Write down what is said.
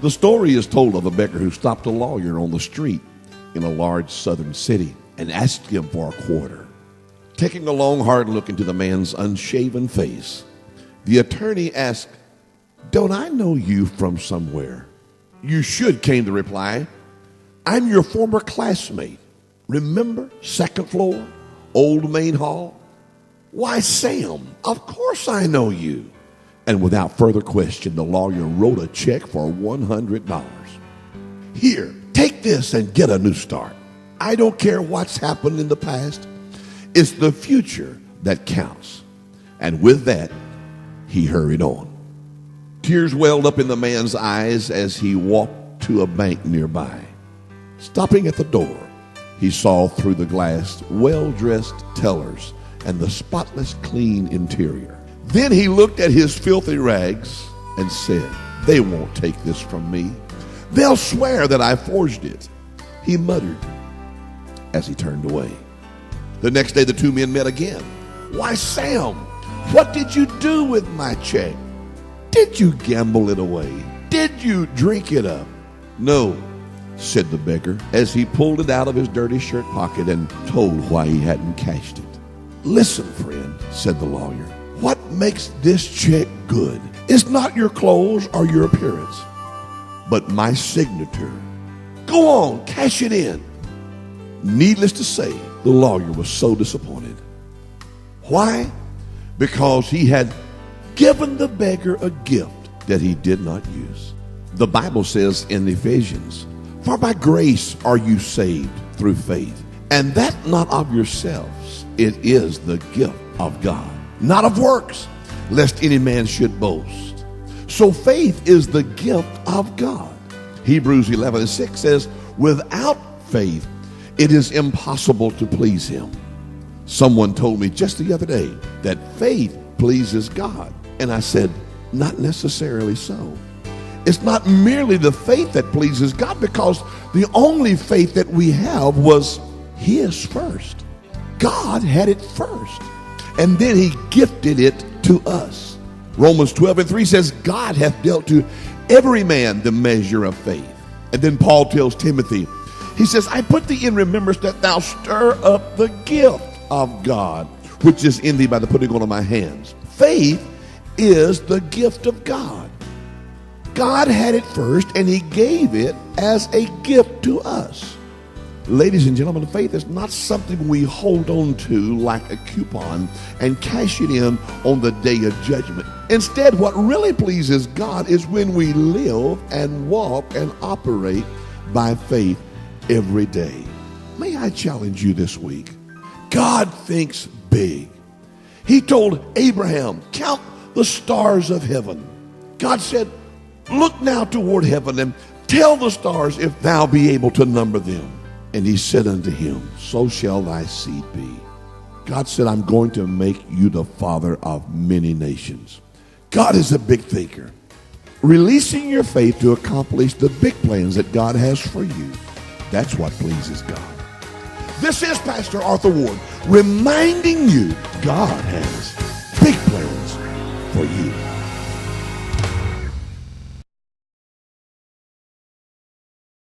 The story is told of a beggar who stopped a lawyer on the street in a large southern city and asked him for a quarter. Taking a long, hard look into the man's unshaven face, the attorney asked, "Don't I know you from somewhere?" "You should," came the reply. "I'm your former classmate. Remember, second floor, old main hall?" "Why, Sam, of course I know you." And without further question, the lawyer wrote a check for $100. "Here, take this and get a new start. I don't care what's happened in the past. It's the future that counts." And with that, he hurried on. Tears welled up in the man's eyes as he walked to a bank nearby. Stopping at the door, he saw through the glass well-dressed tellers and the spotless clean interior. Then he looked at his filthy rags and said, "They won't take this from me. They'll swear that I forged it," he muttered as he turned away. The next day the two men met again. "Why, Sam, what did you do with my check? Did you gamble it away? Did you drink it up?" "No," said the beggar as he pulled it out of his dirty shirt pocket and told why he hadn't cashed it. "Listen, friend," said the lawyer, "what makes this check good is not your clothes or your appearance, but my signature. Go on, cash it in." Needless to say, the lawyer was so disappointed. Why? Because he had given the beggar a gift that he did not use. The Bible says in Ephesians, "For by grace are you saved through faith, and that not of yourselves, it is the gift of God, not of works, lest any man should boast." So faith is the gift of God. Hebrews 11:6 says, "Without faith, it is impossible to please him." Someone told me just the other day that faith pleases God. And I said, not necessarily so. It's not merely the faith that pleases God, because the only faith that we have was his first. God had it first, and then he gifted it to us. Romans 12:3 says, "God hath dealt to every man the measure of faith." And then Paul tells Timothy, he says, "I put thee in remembrance that thou stir up the gift of God, which is in thee by the putting on of my hands." Faith is the gift of God. God had it first, and he gave it as a gift to us. Ladies and gentlemen, faith is not something we hold on to like a coupon and cash it in on the day of judgment. Instead, what really pleases God is when we live and walk and operate by faith every day. May I challenge you this week? God thinks big. He told Abraham, "Count the stars of heaven." God said, "Look now toward heaven and tell the stars if thou be able to number them." And he said unto him, "So shall thy seed be." God said, "I'm going to make you the father of many nations." God is a big thinker. Releasing your faith to accomplish the big plans that God has for you, that's what pleases God. This is Pastor Arthur Ward reminding you God has big plans for you.